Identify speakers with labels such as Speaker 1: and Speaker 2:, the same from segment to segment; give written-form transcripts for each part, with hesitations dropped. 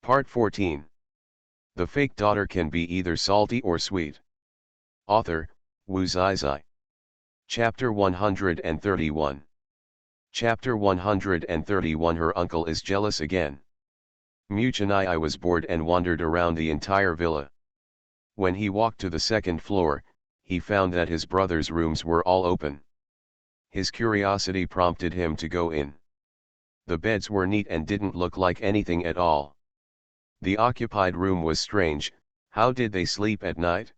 Speaker 1: Part 14. The fake daughter can be either salty or sweet. Author, Wu Zizai. Chapter 131. Chapter 131. Her uncle is jealous again. Muchanai was bored and wandered around the entire villa. When he walked to the second floor, he found that his brother's rooms were all open. His curiosity prompted him to go in. The beds were neat and didn't look like anything at all. The occupied room was strange. How did they sleep at night?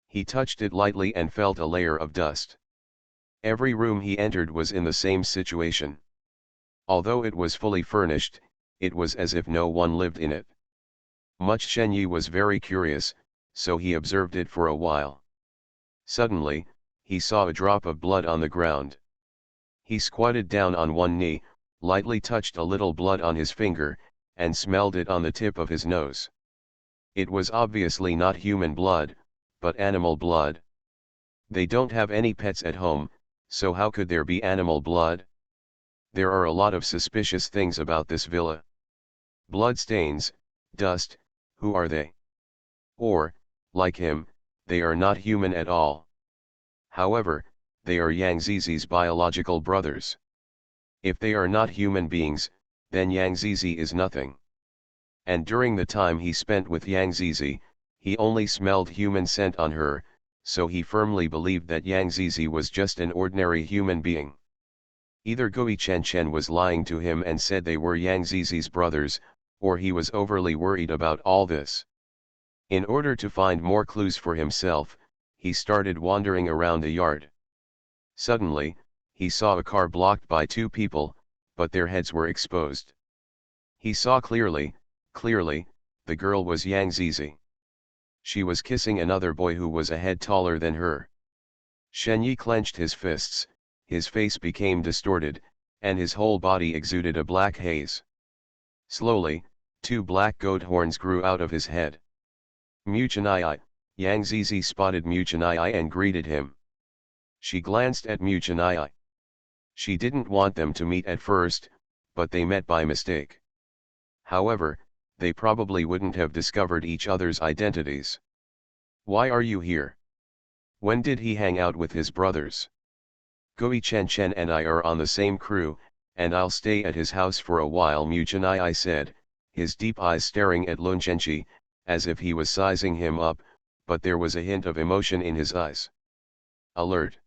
Speaker 1: He touched it lightly and felt a layer of dust. Every room he entered was in the same situation. Although it was fully furnished, it was as if no one lived in it. Much Shenyi was very curious, so he observed it for a while. Suddenly, he saw a drop of blood on the ground. He squatted down on one knee, lightly touched a little blood on his finger, and smelled it on the tip of his nose. It was obviously not human blood, but animal blood. They don't have any pets at home, so how could there be animal blood? There are a lot of suspicious things about this villa. Blood stains, dust, who are they? Or, like him, they are not human at all. However, they are Yang Zizi's biological brothers. If they are not human beings, then Yang Zizi is nothing. And during the time he spent with Yang Zizi, he only smelled human scent on her, so he firmly believed that Yang Zizi was just an ordinary human being. Either Gui Chen was lying to him and said they were Yang Zizi's brothers, or he was overly worried about all this. In order to find more clues for himself, he started wandering around the yard. Suddenly, he saw a car blocked by two people, but their heads were exposed. He saw clearly, the girl was Yang Zizi. She was kissing another boy who was a head taller than her. Shenyi clenched his fists, his face became distorted, and his whole body exuded a black haze. Slowly, two black goat horns grew out of his head. Muchanai, Yang Zizi spotted Muchanai and greeted him. She glanced at Muchanai. She didn't want them to meet at first, but they met by mistake. However, they probably wouldn't have discovered each other's identities. Why are you here? When did he hang out with his brothers? Gui Chen and I are on the same crew, and I'll stay at his house for a while, Muchanai said, his deep eyes staring at Lun Zhenqi, as if he was sizing him up, but there was a hint of emotion in his eyes. Alert.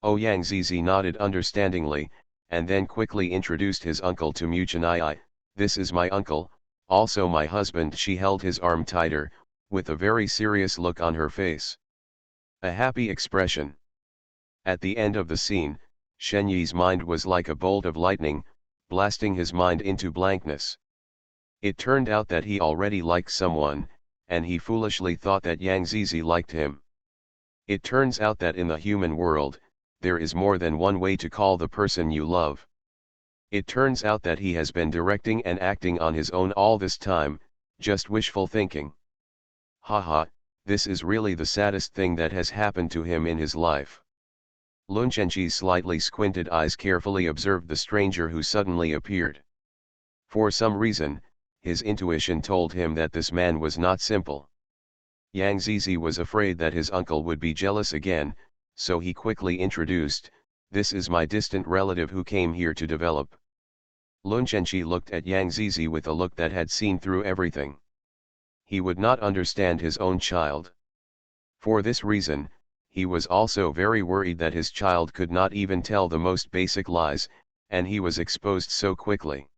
Speaker 1: Oh, Yang Zizi nodded understandingly, and then quickly introduced his uncle to Muchanai. This is my uncle, also my husband. She held his arm tighter, with a very serious look on her face. A happy expression. At the end of the scene, Shenyi's mind was like a bolt of lightning, blasting his mind into blankness. It turned out that he already liked someone, and he foolishly thought that Yang Zizi liked him. It turns out that in the human world, there is more than one way to call the person you love. It turns out that he has been directing and acting on his own all this time, just wishful thinking. Haha, this is really the saddest thing that has happened to him in his life. Lun Zhenqi's slightly squinted eyes carefully observed the stranger who suddenly appeared. For some reason, his intuition told him that this man was not simple. Yang Zizi was afraid that his uncle would be jealous again, so he quickly introduced, "This is my distant relative who came here to develop." Lun Zhenqi looked at Yang Zizi with a look that had seen through everything. He would not understand his own child. For this reason, he was also very worried that his child could not even tell the most basic lies, and he was exposed so quickly.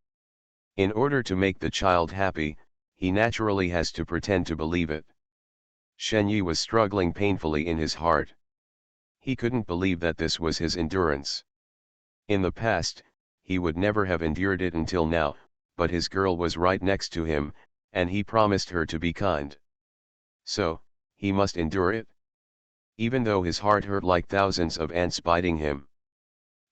Speaker 1: In order to make the child happy, he naturally has to pretend to believe it. Shenyi was struggling painfully in his heart. He couldn't believe that this was his endurance. In the past, he would never have endured it until now, but his girl was right next to him, and he promised her to be kind. So, he must endure it? Even though his heart hurt like thousands of ants biting him.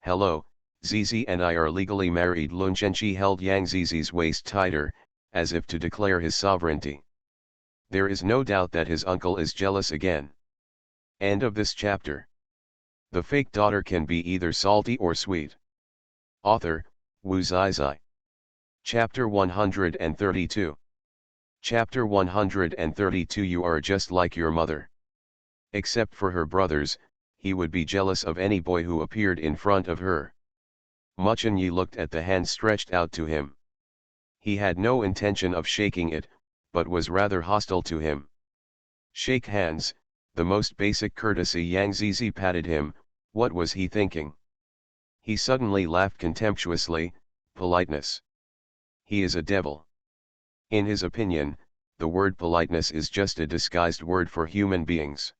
Speaker 1: Hello, Zizi and I are legally married. Lun Zhenqi held Yang Zizi's waist tighter, as if to declare his sovereignty. There is no doubt that his uncle is jealous again. End of this chapter. The fake daughter can be either salty or sweet. Author, Wu Zizai. Chapter 132. Chapter 132 You are just like your mother. Except for her brothers, he would be jealous of any boy who appeared in front of her. Muchanyi looked at the hand stretched out to him. He had no intention of shaking it, but was rather hostile to him. Shake hands, the most basic courtesy. Yang Zizi patted him. What was he thinking? He suddenly laughed contemptuously. Politeness. He is a devil. In his opinion, the word politeness is just a disguised word for human beings.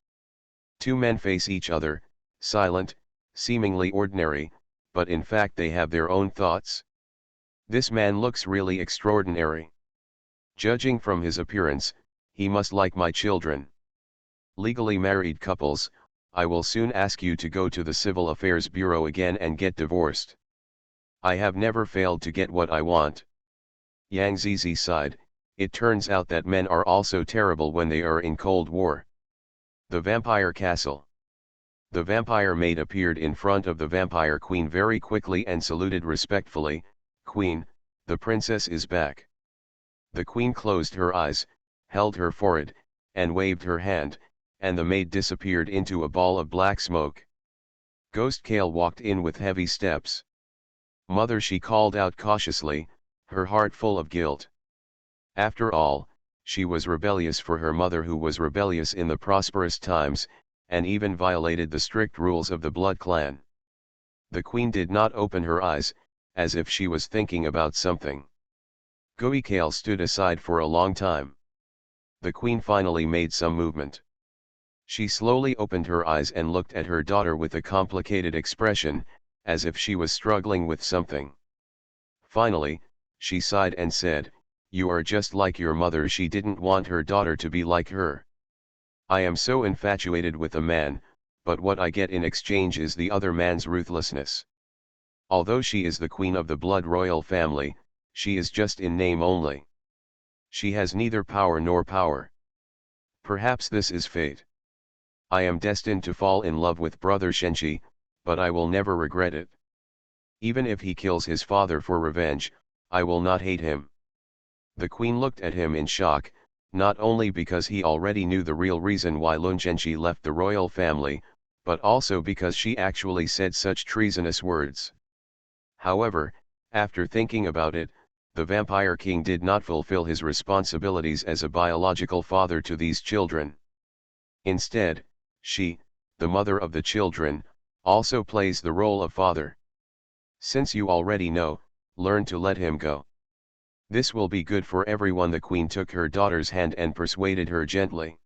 Speaker 1: Two men face each other, silent, seemingly ordinary, but in fact they have their own thoughts. This man looks really extraordinary. Judging from his appearance, he must like my children. Legally married couples, I will soon ask you to go to the Civil Affairs Bureau again and get divorced. I have never failed to get what I want. Yang Zizi sighed. It turns out that men are also terrible when they are in Cold War. The Vampire Castle. The vampire maid appeared in front of the vampire queen very quickly and saluted respectfully. Queen, the princess is back. The queen closed her eyes, held her forehead, and waved her hand, and the maid disappeared into a ball of black smoke. Ghost Kale walked in with heavy steps. Mother, she called out cautiously, her heart full of guilt. After all, she was rebellious for her mother, who was rebellious in the prosperous times, and even violated the strict rules of the blood clan. The queen did not open her eyes, as if she was thinking about something. Goikale stood aside for a long time. The queen finally made some movement. She slowly opened her eyes and looked at her daughter with a complicated expression, as if she was struggling with something. Finally, she sighed and said, "You are just like your mother." She didn't want her daughter to be like her. I am so infatuated with a man, but what I get in exchange is the other man's ruthlessness. Although she is the queen of the blood royal family, she is just in name only. She has neither power nor power. Perhaps this is fate. I am destined to fall in love with brother Shenji, but I will never regret it. Even if he kills his father for revenge, I will not hate him. The queen looked at him in shock, not only because he already knew the real reason why Lun Zhenji left the royal family, but also because she actually said such treasonous words. However, after thinking about it, the vampire king did not fulfill his responsibilities as a biological father to these children. Instead, she, the mother of the children, also plays the role of father. Since you already know, learn to let him go. This will be good for everyone. The queen took her daughter's hand and persuaded her gently.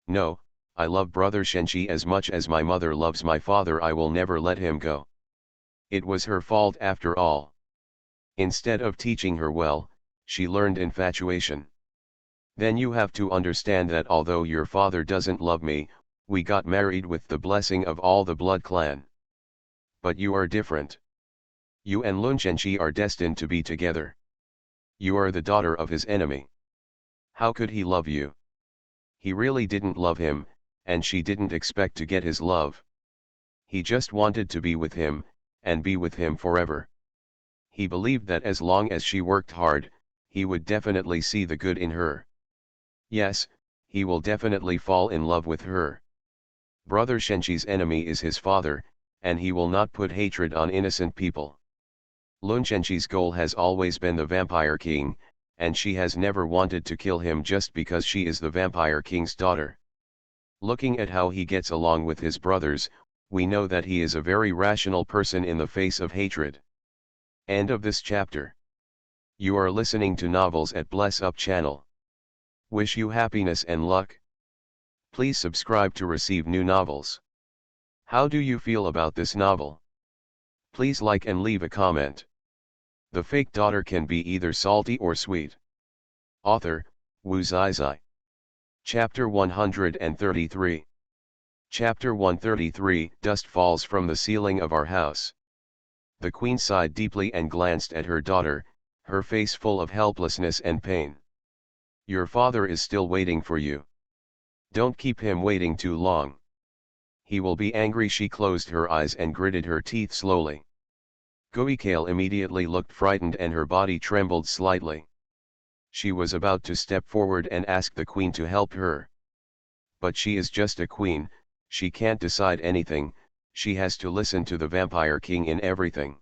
Speaker 1: No, I love brother Shenji as much as my mother loves my father. I will never let him go. It was her fault after all. Instead of teaching her well, she learned infatuation. Then you have to understand that although your father doesn't love me, we got married with the blessing of all the blood clan. But you are different. You and Lun Zhenji are destined to be together. You are the daughter of his enemy. How could he love you? He really didn't love him, and she didn't expect to get his love. He just wanted to be with him, and be with him forever. He believed that as long as she worked hard, he would definitely see the good in her. Yes, he will definitely fall in love with her. Brother Shenji's enemy is his father, and he will not put hatred on innocent people. Lun Zhenji's goal has always been the vampire king, and she has never wanted to kill him just because she is the vampire king's daughter. Looking at how he gets along with his brothers, we know that he is a very rational person in the face of hatred. End of this chapter. You are listening to Novels at Bless Up channel. Wish you happiness and luck. Please subscribe to receive new novels. How do you feel about this novel? Please like and leave a comment. The fake daughter can be either salty or sweet. Author, Wu Zizai. Chapter 133. Chapter 133. Dust falls from the ceiling of our house. The queen sighed deeply and glanced at her daughter, her face full of helplessness and pain. Your father is still waiting for you. Don't keep him waiting too long. He will be angry. She closed her eyes and gritted her teeth slowly. Goikale immediately looked frightened and her body trembled slightly. She was about to step forward and ask the queen to help her. But she is just a queen, she can't decide anything, she has to listen to the vampire king in everything.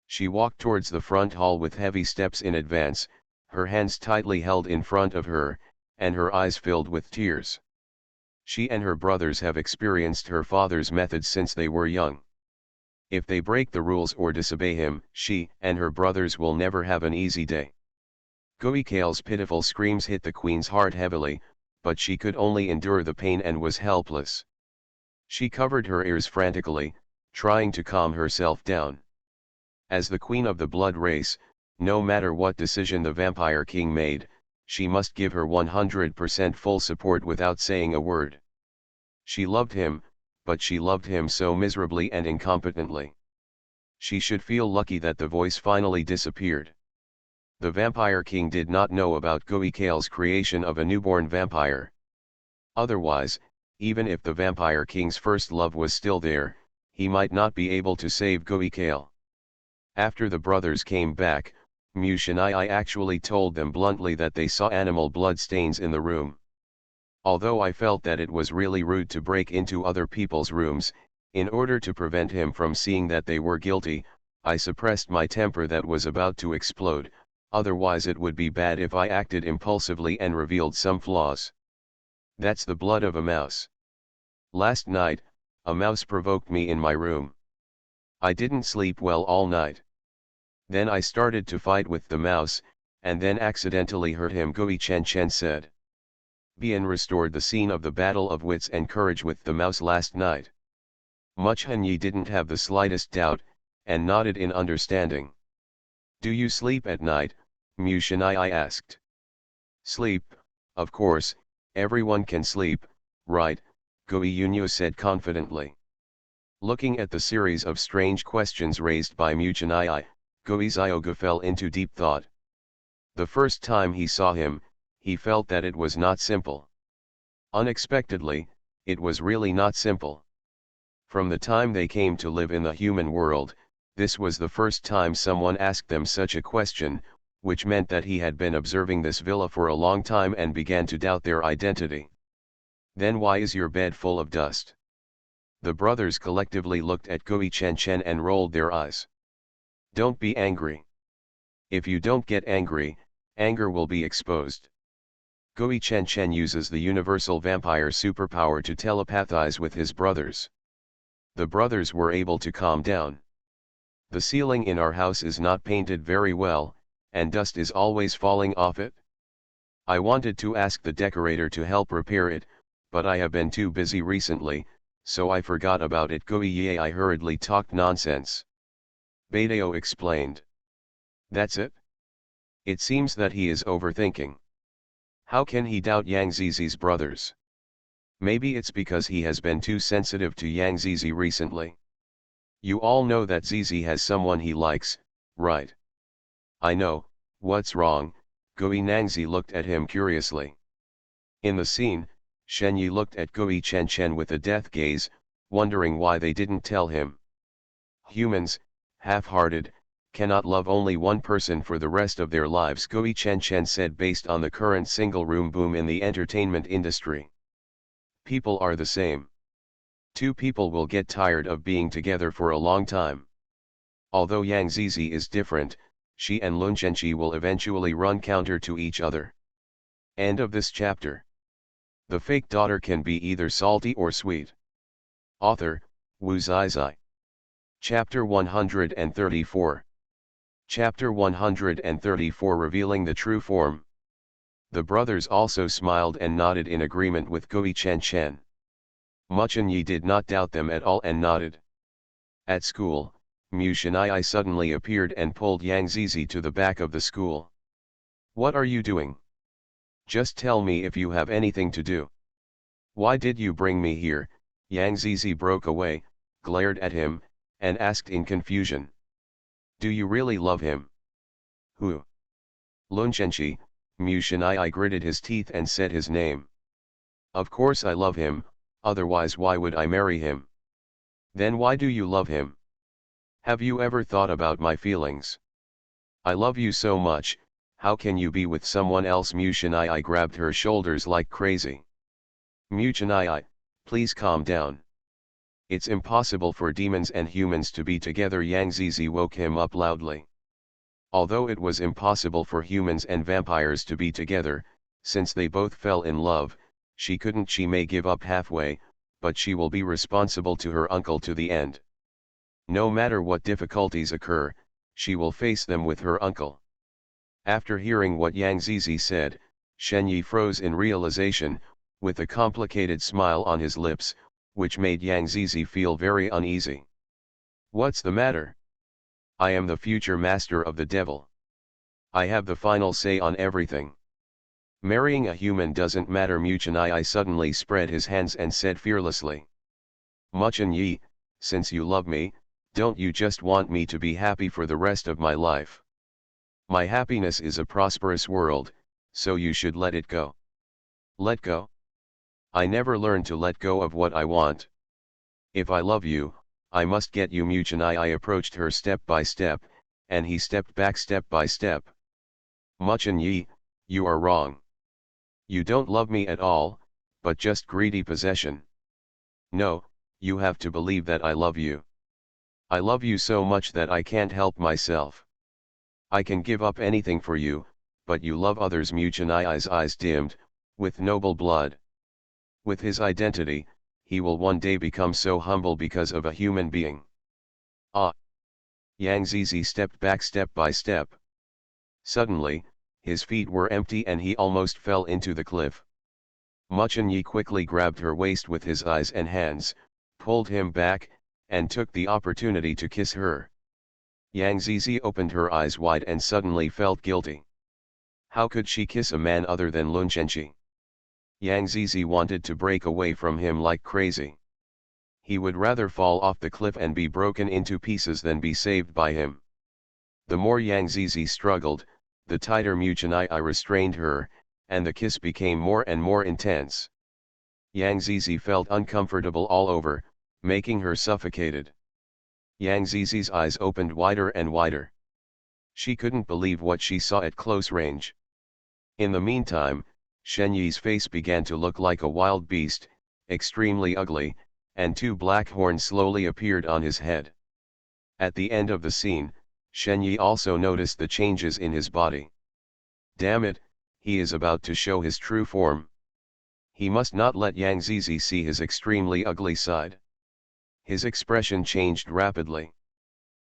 Speaker 1: She walked towards the front hall with heavy steps in advance, her hands tightly held in front of her, and her eyes filled with tears. She and her brothers have experienced her father's methods since they were young. If they break the rules or disobey him, she and her brothers will never have an easy day. Goikale's pitiful screams hit the queen's heart heavily, but she could only endure the pain and was helpless. She covered her ears frantically, trying to calm herself down. As the queen of the blood race, no matter what decision the vampire king made, she must give her 100% full support without saying a word. She loved him, but she loved him so miserably and incompetently. She should feel lucky that the voice finally disappeared. The vampire king did not know about Goikale's creation of a newborn vampire. Otherwise, even if the vampire king's first love was still there, he might not be able to save Goikale. After the brothers came back, Mushinai actually told them bluntly that they saw animal blood stains in the room. Although I felt that it was really rude to break into other people's rooms, in order to prevent him from seeing that they were guilty, I suppressed my temper that was about to explode, otherwise it would be bad if I acted impulsively and revealed some flaws. That's the blood of a mouse. Last night, a mouse provoked me in my room. I didn't sleep well all night. Then I started to fight with the mouse, and then accidentally hurt him, Gui Chen Chen said. Bian restored the scene of the battle of wits and courage with the mouse last night. Much Hanyi didn't have the slightest doubt, and nodded in understanding. Do you sleep at night? Mushinai asked. Sleep, of course, everyone can sleep, right? Gui Yunyo said confidently. Looking at the series of strange questions raised by Mushinai, Gui Zioga fell into deep thought. The first time he saw him, he felt that it was not simple. Unexpectedly, it was really not simple. From the time they came to live in the human world, this was the first time someone asked them such a question, which meant that he had been observing this villa for a long time and began to doubt their identity. Then why is your bed full of dust? The brothers collectively looked at Gui Chen Chen and rolled their eyes. Don't be angry. If you don't get angry, anger will be exposed. Gui Chen Chen uses the universal vampire superpower to telepathize with his brothers. The brothers were able to calm down. The ceiling in our house is not painted very well, and dust is always falling off it. I wanted to ask the decorator to help repair it, but I have been too busy recently, so I forgot about it. Gui Ye I hurriedly talked nonsense. Beidao explained. That's it? It seems that he is overthinking. How can he doubt Yang Zizi's brothers? Maybe it's because he has been too sensitive to Yang Zizi recently. You all know that Zizi has someone he likes, right? I know, what's wrong? Gui Nangzi looked at him curiously. In the scene, Shenyi looked at Gui Chen Chen with a death gaze, wondering why they didn't tell him. Humans, half-hearted, cannot love only one person for the rest of their lives, Gui Chen Chen said, based on the current single-room boom in the entertainment industry. People are the same. Two people will get tired of being together for a long time. Although Yang Zizi is different, she and Lun Chenchi will eventually run counter to each other. End of this chapter. The fake daughter can be either salty or sweet. Author, Wu Zizai. Chapter 134. Chapter 134, revealing the true form. The brothers also smiled and nodded in agreement with Gui Chen Chen. Muchen Yi did not doubt them at all and nodded. At school, Mushinai suddenly appeared and pulled Yang Zizi to the back of the school. What are you doing? Just tell me if you have anything to do. Why did you bring me here? Yang Zizi broke away, glared at him, and asked in confusion. Do you really love him? Who? Lun Chenchi. Mushinai gritted his teeth and said his name. Of course I love him, otherwise why would I marry him? Then why do you love him? Have you ever thought about my feelings? I love you so much, How can you be with someone else? Muchanai grabbed her shoulders like crazy. Muchanai, please calm down. It's impossible for demons and humans to be together. Yang Zizi woke him up loudly. Although it was impossible for humans and vampires to be together, since they both fell in love, she may give up halfway, but she will be responsible to her uncle to the end. No matter what difficulties occur, she will face them with her uncle. After hearing what Yang Zizi said, Shen Yi froze in realization, with a complicated smile on his lips, which made Yang Zizi feel very uneasy. What's the matter? I am the future master of the devil. I have the final say on everything. Marrying a human doesn't matter. Muchanai suddenly spread his hands and said fearlessly. Muchan Yi, since you love me, don't you just want me to be happy for the rest of my life? My happiness is a prosperous world, so you should let it go. Let go? I never learned to let go of what I want. If I love you, I must get you. Muchanai approached her step by step, and he stepped back step by step. Muchan Yi, you are wrong. You don't love me at all, but just greedy possession. No, you have to believe that I love you. I love you so much that I can't help myself. I can give up anything for you, but you love others. Muchanai's eyes dimmed, with noble blood. With his identity, he will one day become so humble because of a human being. Ah! Yang Zizi stepped back step by step. Suddenly, his feet were empty and he almost fell into the cliff. Muchan Yi quickly grabbed her waist with his eyes and hands, pulled him back, and took the opportunity to kiss her. Yang Zizi opened her eyes wide and suddenly felt guilty. How could she kiss a man other than Lun Chenchi? Yang Zizi wanted to break away from him like crazy. He would rather fall off the cliff and be broken into pieces than be saved by him. The more Yang Zizi struggled, the tighter Muchanai restrained her, and the kiss became more and more intense. Yang Zizi felt uncomfortable all over, making her suffocated. Yang Zizi's eyes opened wider and wider. She couldn't believe what she saw at close range. In the meantime, Shen Yi's face began to look like a wild beast, extremely ugly, and two black horns slowly appeared on his head. At the end of the scene, Shen Yi also noticed the changes in his body. Damn it, he is about to show his true form. He must not let Yang Zizi see his extremely ugly side. His expression changed rapidly.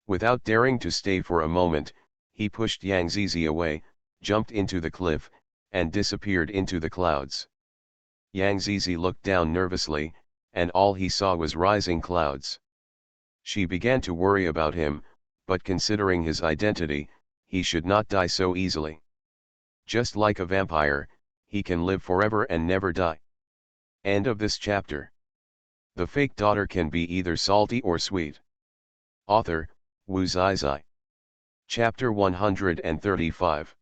Speaker 1: Without daring to stay for a moment, he pushed Yang Zizi away, jumped into the cliff, and disappeared into the clouds. Yang Zizi looked down nervously, and all he saw was rising clouds. She began to worry about him, but considering his identity, he should not die so easily. Just like a vampire, he can live forever and never die. End of this chapter. The fake daughter can be either salty or sweet. Author, Wu Zizai. Chapter 135.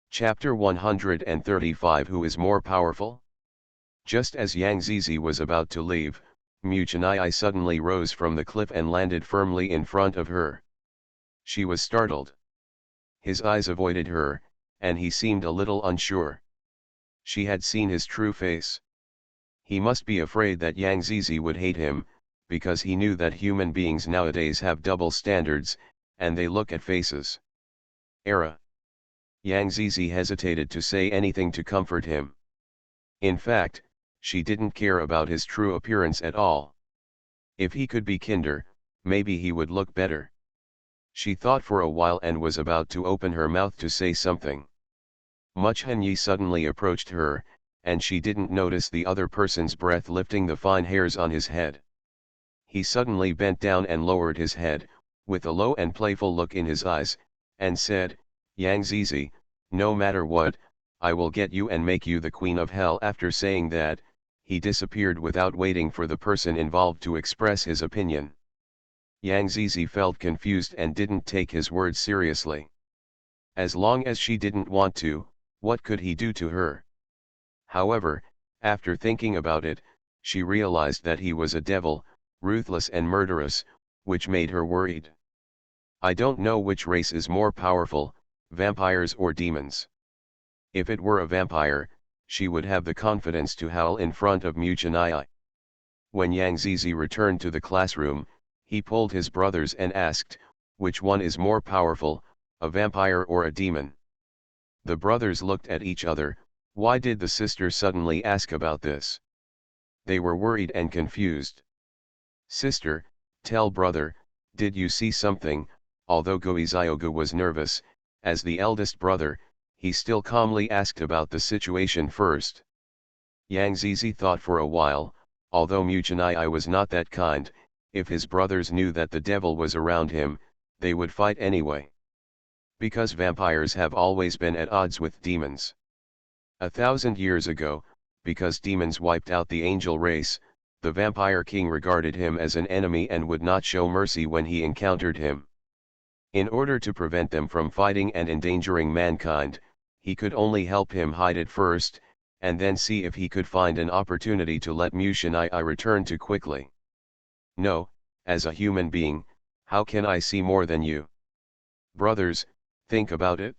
Speaker 1: Chapter 135. Who is more powerful? Just as Yang Zizi was about to leave, Muchanai suddenly rose from the cliff and landed firmly in front of her. She was startled. His eyes avoided her, and he seemed a little unsure. She had seen his true face. He must be afraid that Yang Zizi would hate him, because he knew that human beings nowadays have double standards, and they look at faces. Era. Yang Zizi hesitated to say anything to comfort him. In fact, she didn't care about his true appearance at all. If he could be kinder, maybe he would look better. She thought for a while and was about to open her mouth to say something. Muchan Yi suddenly approached her, and she didn't notice the other person's breath lifting the fine hairs on his head. He suddenly bent down and lowered his head, with a low and playful look in his eyes, and said, Yang Zizi, no matter what, I will get you and make you the queen of hell. After saying that, he disappeared without waiting for the person involved to express his opinion. Yang Zizi felt confused and didn't take his words seriously. As long as she didn't want to, what could he do to her? However, after thinking about it, she realized that he was a devil, ruthless and murderous, which made her worried. I don't know which race is more powerful, vampires or demons. If it were a vampire, she would have the confidence to howl in front of Muchanai. When Yang Zizi returned to the classroom, he pulled his brothers and asked, which one is more powerful, a vampire or a demon? The brothers looked at each other. Why did the sister suddenly ask about this? They were worried and confused. Sister, tell brother, did you see something? Although Goizioga was nervous, as the eldest brother, he still calmly asked about the situation first. Yang Zizi thought for a while. Although Muchanai was not that kind, if his brothers knew that the devil was around him, they would fight anyway. Because vampires have always been at odds with demons. 1,000 years ago, because demons wiped out the angel race, the vampire king regarded him as an enemy and would not show mercy when he encountered him. In order to prevent them from fighting and endangering mankind, he could only help him hide it first, and then see if he could find an opportunity to let Muchanai return too quickly. No, as a human being, how can I see more than you? Brothers, think about it.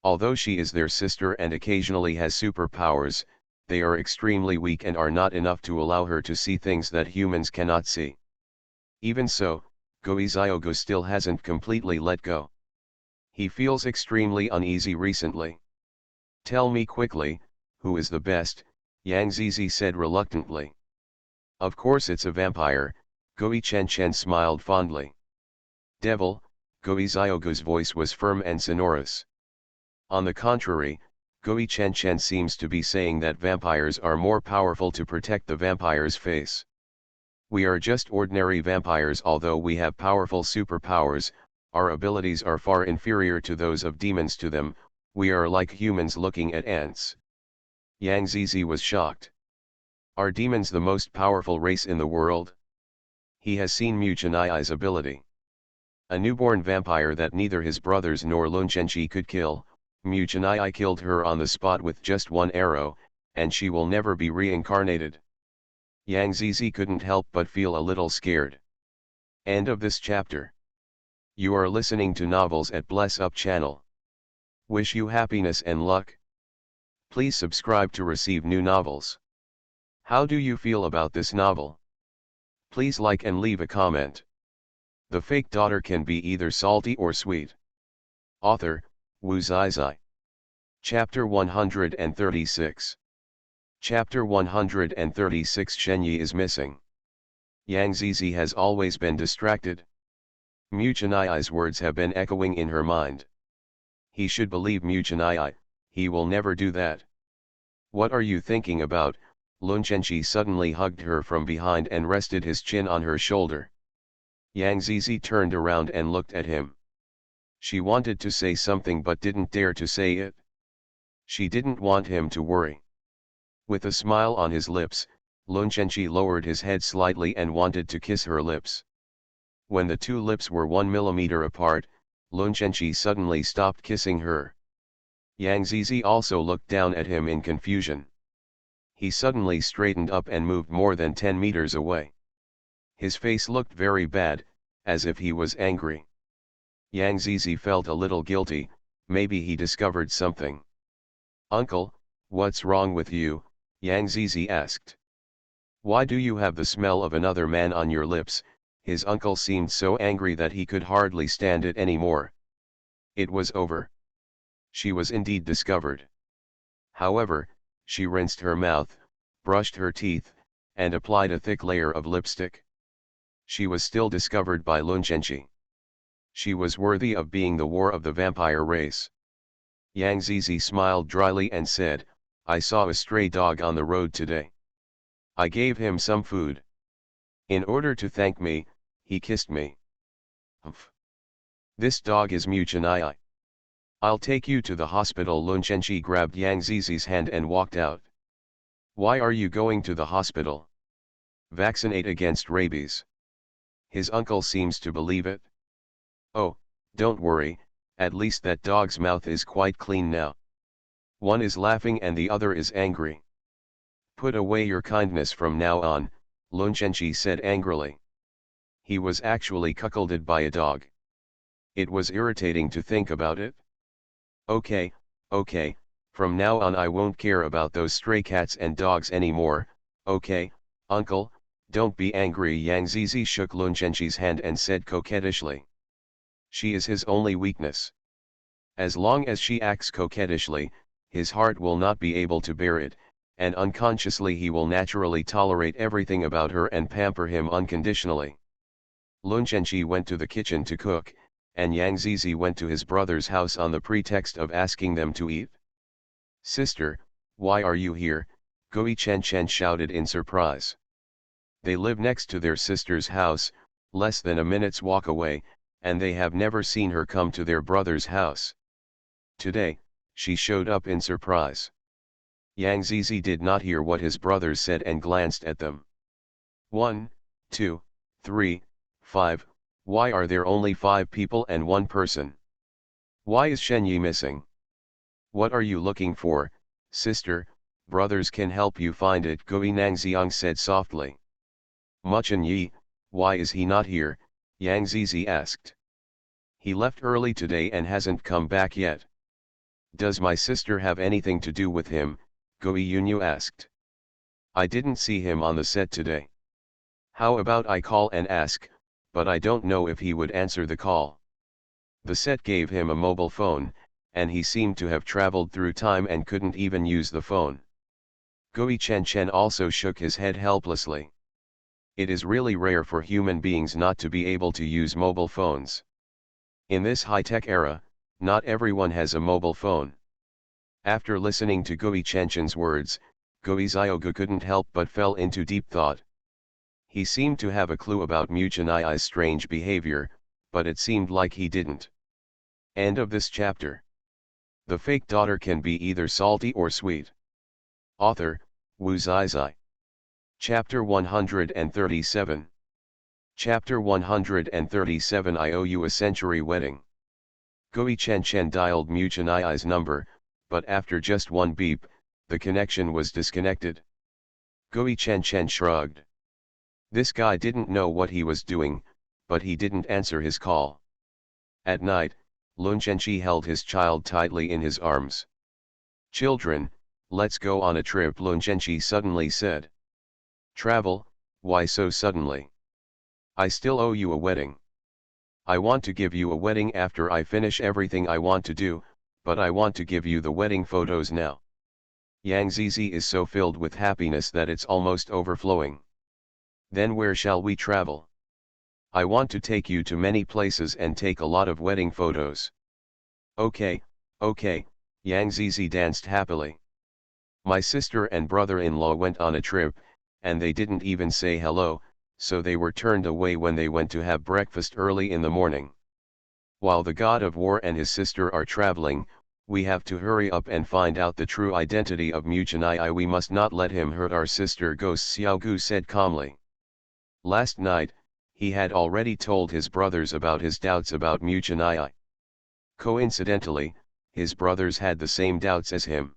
Speaker 1: Although she is their sister and occasionally has superpowers, they are extremely weak and are not enough to allow her to see things that humans cannot see. Even so, Goizioga still hasn't completely let go. He feels extremely uneasy recently. Tell me quickly, who is the best? Yang Zizi said reluctantly. Of course it's a vampire, Goi Chen Chen smiled fondly. Devil, Goizioga's voice was firm and sonorous. On the contrary, Goi Chen Chen seems to be saying that vampires are more powerful to protect the vampire's face. We are just ordinary vampires. Although we have powerful superpowers, our abilities are far inferior to those of demons. To them, we are like humans looking at ants. Yang Zizi was shocked. Are demons the most powerful race in the world? He has seen Muchanai's ability. A newborn vampire that neither his brothers nor Lunchenchi could kill, Muchanai killed her on the spot with just one arrow, and she will never be reincarnated. Yang Zizi couldn't help but feel a little scared. End of this chapter. You are listening to Novels at Bless Up channel. Wish you happiness and luck. Please subscribe to receive new novels. How do you feel about this novel? Please like and leave a comment. The fake daughter can be either salty or sweet. Author, Wu Zizai. Chapter 136. Chapter 136. Shenyi is missing. Yang Zizi has always been distracted. Muchanai's words have been echoing in her mind. He should believe Muchanai, he will never do that. What are you thinking about? Lunchenchi suddenly hugged her from behind and rested his chin on her shoulder. Yang Zizi turned around and looked at him. She wanted to say something but didn't dare to say it. She didn't want him to worry. With a smile on his lips, Lunchenchi lowered his head slightly and wanted to kiss her lips. When the two lips were 1 millimeter apart, Lunchenchi suddenly stopped kissing her. Yang Zizi also looked down at him in confusion. He suddenly straightened up and moved more than 10 meters away. His face looked very bad, as if he was angry. Yang Zizi felt a little guilty. Maybe he discovered something. Uncle, what's wrong with you? Yang Zizi asked. Why do you have the smell of another man on your lips? His uncle seemed so angry that he could hardly stand it anymore. It was over. She was indeed discovered. However, she rinsed her mouth, brushed her teeth, and applied a thick layer of lipstick. She was still discovered by Lunchenchi. She was worthy of being the war of the vampire race. Yang Zizi smiled dryly and said, I saw a stray dog on the road today. I gave him some food. In order to thank me, he kissed me. Humph. This dog is Muchanai. I'll take you to the hospital. Lunchenchi grabbed Yang Zizi's hand and walked out. Why are you going to the hospital? Vaccinate against rabies. His uncle seems to believe it. Oh, don't worry, at least that dog's mouth is quite clean now. One is laughing and the other is angry. Put away your kindness from now on, Lunchenchi said angrily. He was actually cuckolded by a dog. It was irritating to think about it. Okay, okay, from now on I won't care about those stray cats and dogs anymore, okay, uncle, don't be angry. Yang Zizi shook Lun Zhenqi's hand and said coquettishly. She is his only weakness. As long as she acts coquettishly, his heart will not be able to bear it, and unconsciously he will naturally tolerate everything about her and pamper him unconditionally. Lun Zhenqi went to the kitchen to cook, and Yang Zizi went to his brother's house on the pretext of asking them to eat. Sister, why are you here? Gui Chen Chen shouted in surprise. They live next to their sister's house, less than a minute's walk away, and they have never seen her come to their brother's house. Today, she showed up in surprise. Yang Zizi did not hear what his brothers said and glanced at them. 1, 2, 3, 5, why are there only 5 people and 1 person? Why is Shen Yi missing? What are you looking for, sister? Brothers can help you find it, Gui Nangxiang said softly. Muchen Yi, why is he not here? Yang Zizi asked. He left early today and hasn't come back yet. Does my sister have anything to do with him? Gui Yunyu asked. I didn't see him on the set today. How about I call and ask, but I don't know if he would answer the call. The set gave him a mobile phone, and he seemed to have traveled through time and couldn't even use the phone. Gui Chen Chen also shook his head helplessly. It is really rare for human beings not to be able to use mobile phones. In this high-tech era, not everyone has a mobile phone. After listening to Gui Chen Chen's words, Gui Ziogu couldn't help but fell into deep thought. He seemed to have a clue about Mu Chenai's strange behavior, but it seemed like he didn't. End of this chapter. The fake daughter can be either salty or sweet. Author, Wu Zizai. Chapter 137. Chapter 137 I owe you a century wedding. Gui Chen Chen dialed Mu Chenai's number, but after just one beep, the connection was disconnected. Gui Chen Chen shrugged. This guy didn't know what he was doing, but he didn't answer his call. At night, Lun Zhenqi held his child tightly in his arms. Children, let's go on a trip, Lun Zhenqi suddenly said. Travel? Why so suddenly? I still owe you a wedding. I want to give you a wedding after I finish everything I want to do, but I want to give you the wedding photos now. Yang Zizi is so filled with happiness that it's almost overflowing. Then where shall we travel? I want to take you to many places and take a lot of wedding photos. Okay, okay, Yang Zizi danced happily. My sister and brother-in-law went on a trip, and they didn't even say hello, so they were turned away when they went to have breakfast early in the morning. While the god of war and his sister are traveling, we have to hurry up and find out the true identity of Mu Chenai. We must not let him hurt our sister, Ghost Xiaogu said calmly. Last night, he had already told his brothers about his doubts about Mu Chenai. Coincidentally, his brothers had the same doubts as him.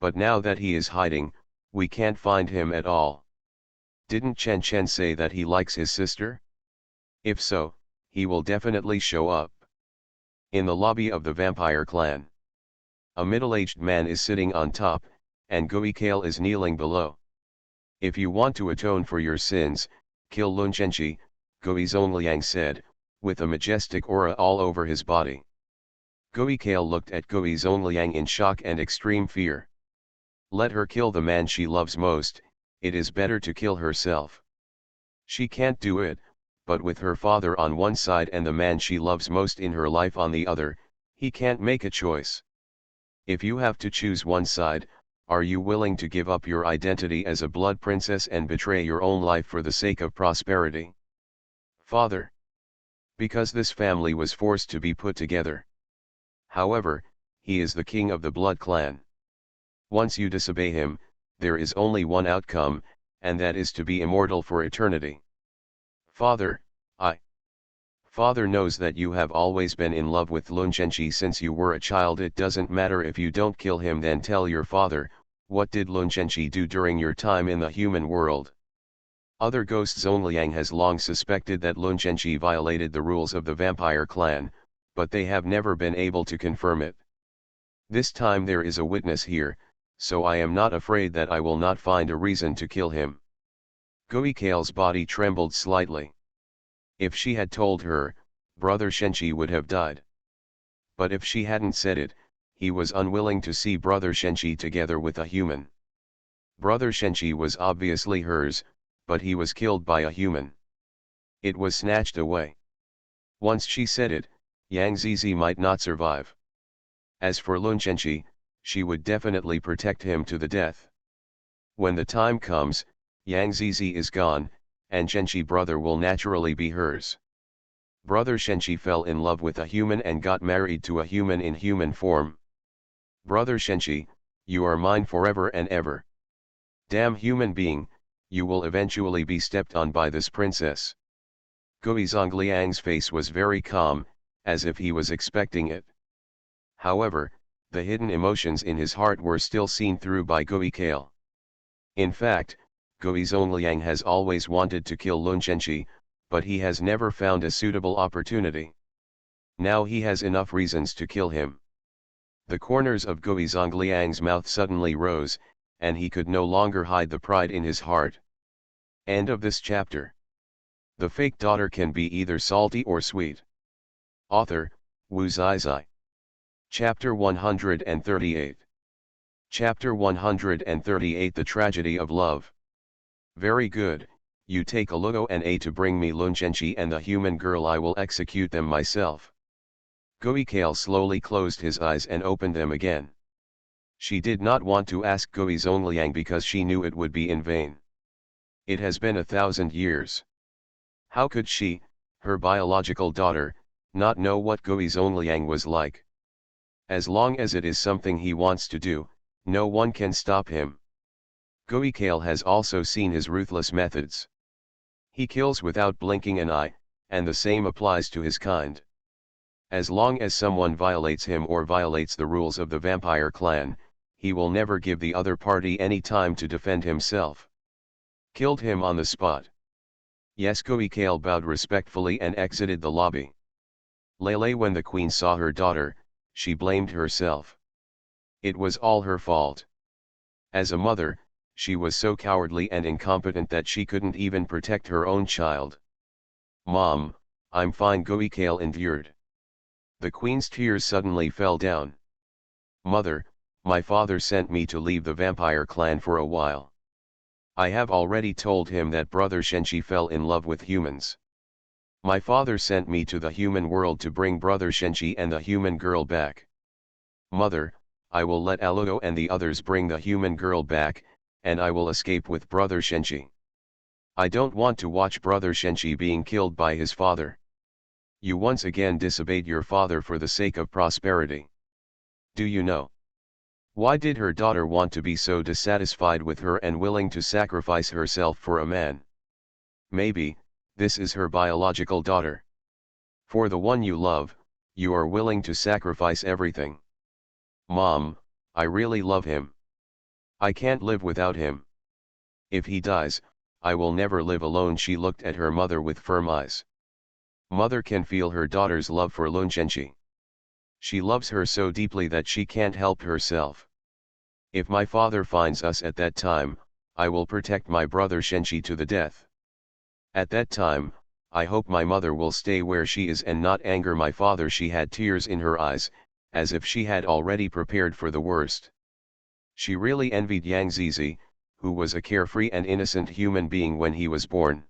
Speaker 1: But now that he is hiding, we can't find him at all. Didn't Chen Chen say that he likes his sister? If so, he will definitely show up. In the lobby of the vampire clan, a middle-aged man is sitting on top, and Gui Kale is kneeling below. If you want to atone for your sins, kill Lun Zhenqi, Gui Zongliang said, with a majestic aura all over his body. Gui Kale looked at Gui Zongliang in shock and extreme fear. Let her kill the man she loves most, it is better to kill herself. She can't do it, but with her father on one side and the man she loves most in her life on the other, he can't make a choice. If you have to choose one side, are you willing to give up your identity as a blood princess and betray your own life for the sake of prosperity? Father. Because this family was forced to be put together. However, he is the king of the blood clan. Once you disobey him, there is only one outcome, and that is to be immortal for eternity. Father, Father knows that you have always been in love with Lun Zhenqi since you were a child. It doesn't matter if you don't kill him. Then tell your father, what did Lun Zhenqi do during your time in the human world? Other ghosts. Zongliang has long suspected that Lun Zhenqi violated the rules of the vampire clan, but they have never been able to confirm it. This time there is a witness here, so I am not afraid that I will not find a reason to kill him. Goikale's body trembled slightly. If she had told her, Brother Shenchi would have died. But if she hadn't said it, he was unwilling to see Brother Shenchi together with a human. Brother Shenchi was obviously hers, but he was killed by a human. It was snatched away. Once she said it, Yang Zizi might not survive. As for Lun Shenchi, she would definitely protect him to the death. When the time comes, Yang Zizi is gone, and Shenchi brother will naturally be hers. Brother Shenchi fell in love with a human and got married to a human in human form. Brother Shenchi, you are mine forever and ever. Damn human being, you will eventually be stepped on by this princess. Gui Zongliang's face was very calm, as if he was expecting it. However, the hidden emotions in his heart were still seen through by Gui Kale. In fact, Gui Zongliang has always wanted to kill Lun Shenchi, but he has never found a suitable opportunity. Now he has enough reasons to kill him. The corners of Gui Zongliang's mouth suddenly rose, and he could no longer hide the pride in his heart. End of this chapter. The fake daughter can be either salty or sweet. Author, Wu Zizai. Chapter 138. Chapter 138 The Tragedy of Love. Very good, you take a Lugo and A to bring me Lun Shenchi and the human girl, I will execute them myself. Gui Kale slowly closed his eyes and opened them again. She did not want to ask Gui Zongliang because she knew it would be in vain. It has been 1,000 years. How could she, her biological daughter, not know what Gui Zongliang was like? As long as it is something he wants to do, no one can stop him. Gui Kale has also seen his ruthless methods. He kills without blinking an eye, and the same applies to his kind. As long as someone violates him or violates the rules of the vampire clan, he will never give the other party any time to defend himself. Killed him on the spot. Yes, Gui Kale bowed respectfully and exited the lobby. Lele, when the queen saw her daughter, she blamed herself. It was all her fault. As a mother, she was so cowardly and incompetent that she couldn't even protect her own child. Mom, I'm fine, Gui Kale endured. The queen's tears suddenly fell down. Mother, my father sent me to leave the vampire clan for a while. I have already told him that Brother Shenchi fell in love with humans. My father sent me to the human world to bring Brother Shenchi and the human girl back. Mother, I will let Alugo and the others bring the human girl back, and I will escape with Brother Shenchi. I don't want to watch Brother Shenchi being killed by his father. You once again disobeyed your father for the sake of prosperity. Do you know? Why did her daughter want to be so dissatisfied with her and willing to sacrifice herself for a man? Maybe, this is her biological daughter. For the one you love, you are willing to sacrifice everything. Mom, I really love him. I can't live without him. If he dies, I will never live alone. She looked at her mother with firm eyes. Mother can feel her daughter's love for Lun Shenchi. She loves her so deeply that she can't help herself. If my father finds us at that time, I will protect my brother Shenchi to the death. At that time, I hope my mother will stay where she is and not anger my father. She had tears in her eyes, as if she had already prepared for the worst. She really envied Yang Zizi, who was a carefree and innocent human being when he was born.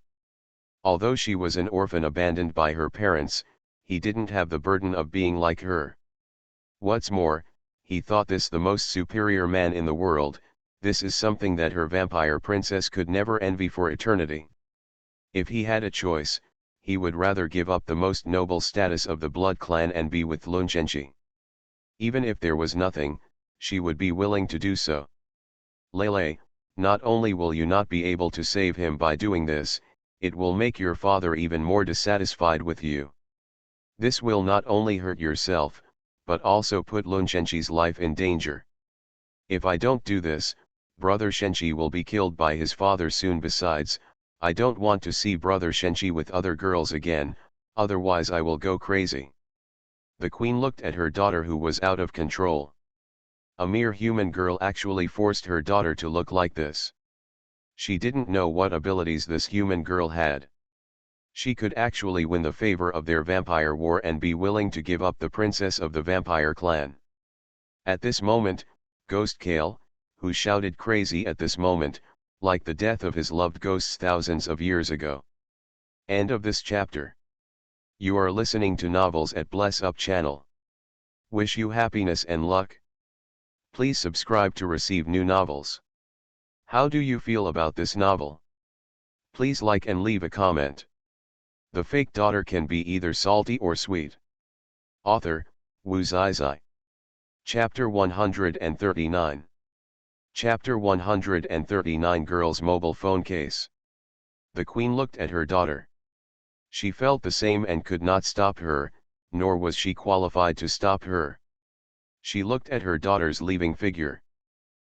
Speaker 1: Although she was an orphan abandoned by her parents, he didn't have the burden of being like her. What's more, he thought this the most superior man in the world. This is something that her vampire princess could never envy for eternity. If he had a choice, he would rather give up the most noble status of the blood clan and be with Lun Shenchi. Even if there was nothing, she would be willing to do so. Lele, not only will you not be able to save him by doing this, it will make your father even more dissatisfied with you. This will not only hurt yourself, but also put Lun Shenchi's life in danger. If I don't do this, Brother Shenchi will be killed by his father soon. Besides, I don't want to see Brother Shenchi with other girls again, otherwise I will go crazy. The queen looked at her daughter who was out of control. A mere human girl actually forced her daughter to look like this. She didn't know what abilities this human girl had. She could actually win the favor of their vampire war and be willing to give up the princess of the vampire clan. At this moment, Ghost Kale, who shouted crazy at this moment, like the death of his loved ghosts thousands of years ago. End of this chapter. You are listening to Novels at Bless Up channel. Wish you happiness and luck. Please subscribe to receive new novels. How do you feel about this novel? Please like and leave a comment. The fake daughter can be either salty or sweet. Author, Wu Zai. Chapter 139. Chapter 139 Girl's Mobile Phone Case. The queen looked at her daughter. She felt the same and could not stop her, nor was she qualified to stop her. She looked at her daughter's leaving figure.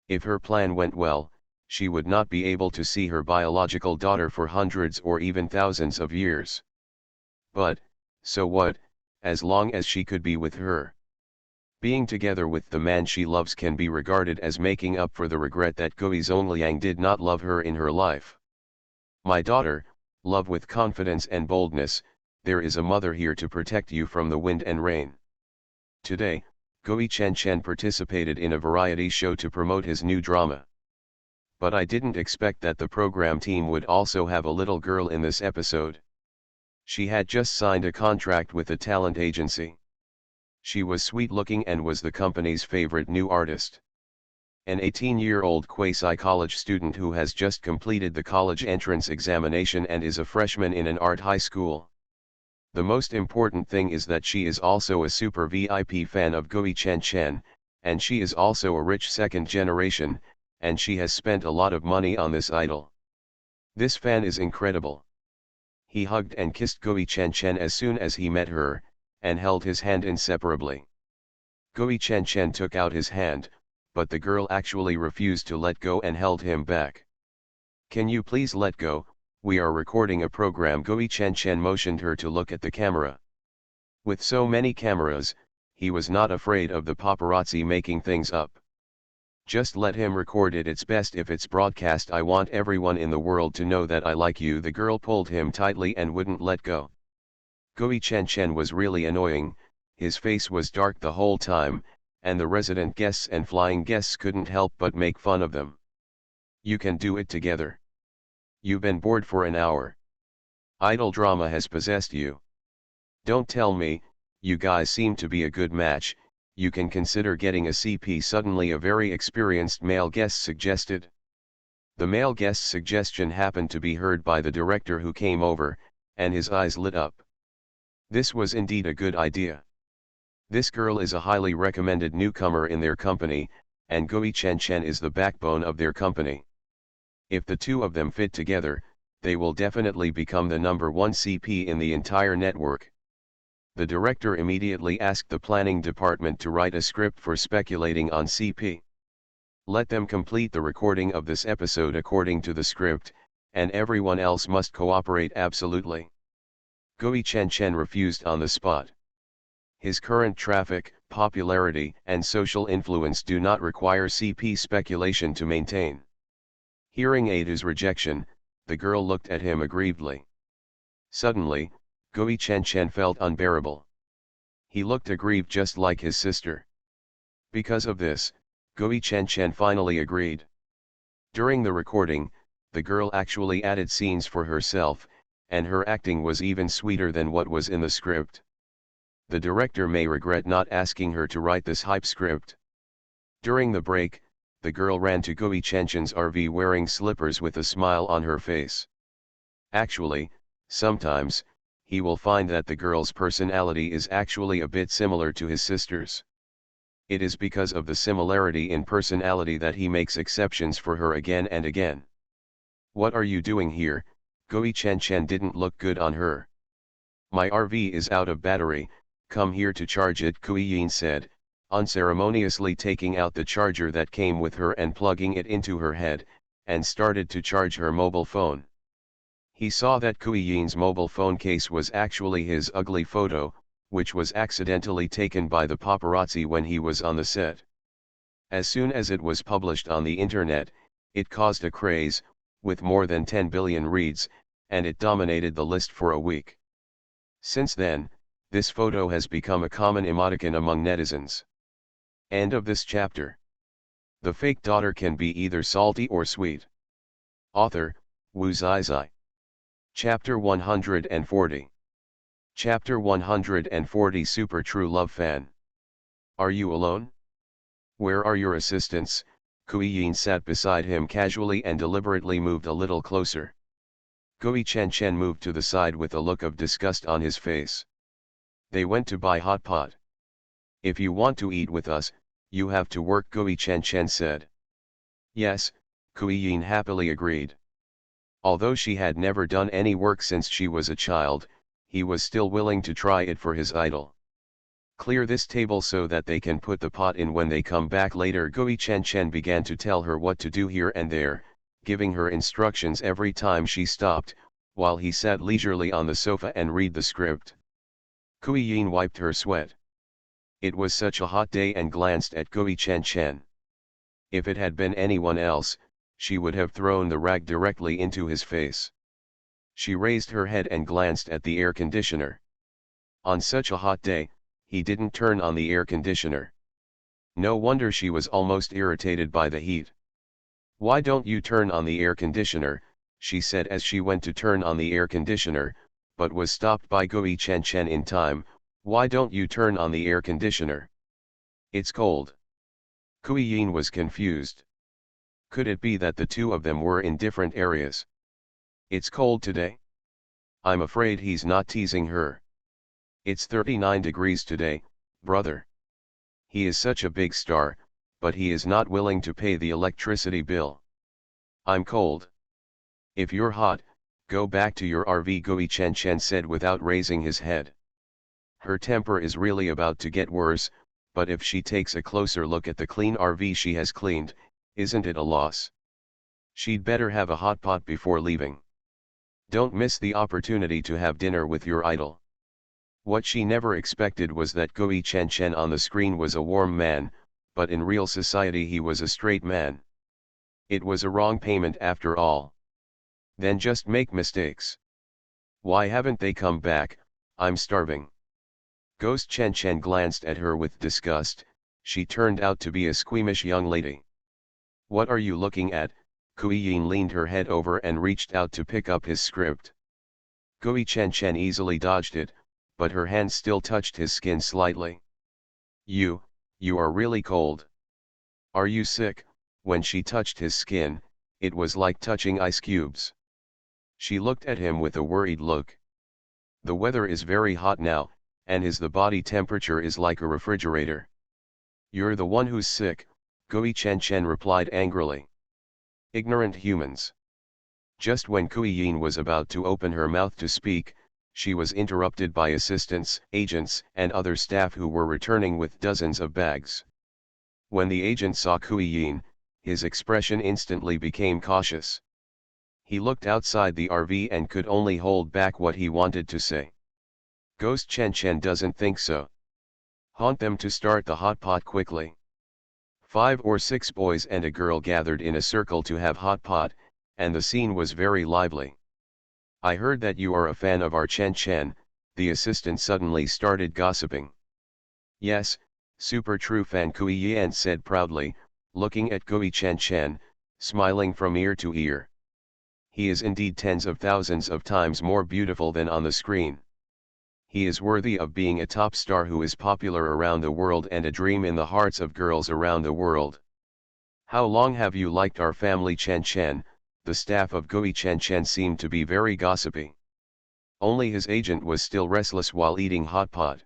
Speaker 1: If her plan went well, she would not be able to see her biological daughter for hundreds or even thousands of years. But, so what, as long as she could be with her. Being together with the man she loves can be regarded as making up for the regret that Gui Zongliang did not love her in her life. My daughter, love with confidence and boldness, there is a mother here to protect you from the wind and rain. Today, Gui Chen participated in a variety show to promote his new drama. But I didn't expect that the program team would also have a little girl in this episode. She had just signed a contract with a talent agency. She was sweet-looking and was the company's favorite new artist. An 18-year-old quasi-college student who has just completed the college entrance examination and is a freshman in an art high school. The most important thing is that she is also a super VIP fan of Gui Chen, and she is also a rich second generation, and she has spent a lot of money on this idol. This fan is incredible. He hugged and kissed Gui Chen as soon as he met her, and held his hand inseparably. Gui Chen took out his hand, but the girl actually refused to let go and held him back. Can you please let go, we are recording a program. Gui Chen motioned her to look at the camera. With so many cameras, he was not afraid of the paparazzi making things up. Just let him record it, it's best if it's broadcast. I want everyone in the world to know that I like you. The girl pulled him tightly and wouldn't let go. Gui Chen was really annoying, his face was dark the whole time, and the resident guests and flying guests couldn't help but make fun of them. You can do it together. You've been bored for an hour. Idol drama has possessed you. Don't tell me, you guys seem to be a good match, you can consider getting a CP. Suddenly a very experienced male guest suggested. The male guest's suggestion happened to be heard by the director, who came over, and his eyes lit up. This was indeed a good idea. This girl is a highly recommended newcomer in their company, and Gui Chen is the backbone of their company. If the two of them fit together, they will definitely become the #1 CP in the entire network. The director immediately asked the planning department to write a script for speculating on CP. Let them complete the recording of this episode according to the script, and everyone else must cooperate absolutely. Gui Chen refused on the spot. His current traffic, popularity, and social influence do not require CP speculation to maintain. Hearing Ada's rejection, the girl looked at him aggrievedly. Suddenly, Gui Chen felt unbearable. He looked aggrieved just like his sister. Because of this, Gui Chen finally agreed. During the recording, the girl actually added scenes for herself, and her acting was even sweeter than what was in the script. The director may regret not asking her to write this hype script. During the break, the girl ran to Gui Chen's RV wearing slippers with a smile on her face. Actually, sometimes, he will find that the girl's personality is actually a bit similar to his sister's. It is because of the similarity in personality that he makes exceptions for her again and again. What are you doing here? Gui Chen didn't look good on her. My RV is out of battery, come here to charge it, Gui Yin said, unceremoniously taking out the charger that came with her and plugging it into her head, and started to charge her mobile phone. He saw that Gui Yin's mobile phone case was actually his ugly photo, which was accidentally taken by the paparazzi when he was on the set. As soon as it was published on the internet, it caused a craze, with more than 10 billion reads, and it dominated the list for a week. Since then, this photo has become a common emoticon among netizens. End of this chapter. The fake daughter can be either salty or sweet. Author, Wu Zizai. Chapter 140. Chapter 140 Super True Love Fan. Are you alone? Where are your assistants? Kui Yin sat beside him casually and deliberately moved a little closer. Gui Chen moved to the side with a look of disgust on his face. They went to buy hot pot. If you want to eat with us, you have to work, Gui Chen said. Yes, Kui Yin happily agreed. Although she had never done any work since she was a child, he was still willing to try it for his idol. Clear this table so that they can put the pot in when they come back later. Gui Chen began to tell her what to do here and there, giving her instructions every time she stopped, while he sat leisurely on the sofa and read the script. Kui Yin wiped her sweat. It was such a hot day and glanced at Gui Chen. If it had been anyone else, she would have thrown the rag directly into his face. She raised her head and glanced at the air conditioner. On such a hot day, he didn't turn on the air conditioner. No wonder she was almost irritated by the heat. Why don't you turn on the air conditioner, she said as she went to turn on the air conditioner, but was stopped by Gui Chen in time. Why don't you turn on the air conditioner? It's cold. Kui Yin was confused. Could it be that the two of them were in different areas? It's cold today? I'm afraid he's not teasing her. It's 39 degrees today, brother. He is such a big star, but he is not willing to pay the electricity bill. I'm cold. If you're hot, go back to your RV, Gui Chen said without raising his head. Her temper is really about to get worse, but if she takes a closer look at the clean RV she has cleaned, isn't it a loss? She'd better have a hot pot before leaving. Don't miss the opportunity to have dinner with your idol. What she never expected was that Gui Chen on the screen was a warm man, but in real society he was a straight man. It was a wrong payment after all. Then just make mistakes. Why haven't they come back? I'm starving. Ghost Chen glanced at her with disgust. She turned out to be a squeamish young lady. What are you looking at? Kui Yin leaned her head over and reached out to pick up his script. Gui Chen easily dodged it, but her hand still touched his skin slightly. You are really cold. Are you sick? When she touched his skin, it was like touching ice cubes. She looked at him with a worried look. The weather is very hot now, and the body temperature is like a refrigerator. You're the one who's sick, Gui Chen replied angrily. Ignorant humans. Just when Kui Yin was about to open her mouth to speak, she was interrupted by assistants, agents, and other staff who were returning with dozens of bags. When the agent saw Kui Yin, his expression instantly became cautious. He looked outside the RV and could only hold back what he wanted to say. Ghost Chen doesn't think so. Haunt them to start the hot pot quickly. 5 or 6 boys and a girl gathered in a circle to have hot pot, and the scene was very lively. I heard that you are a fan of our Chen, the assistant suddenly started gossiping. Yes, super true fan, Kui Yin said proudly, looking at Gui Chen, smiling from ear to ear. He is indeed tens of thousands of times more beautiful than on the screen. He is worthy of being a top star who is popular around the world and a dream in the hearts of girls around the world. How long have you liked our family Chen? The staff of Gui Chen seemed to be very gossipy. Only his agent was still restless while eating hot pot.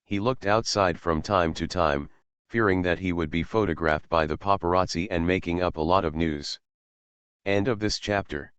Speaker 1: He looked outside from time to time, fearing that he would be photographed by the paparazzi and making up a lot of news. End of this chapter.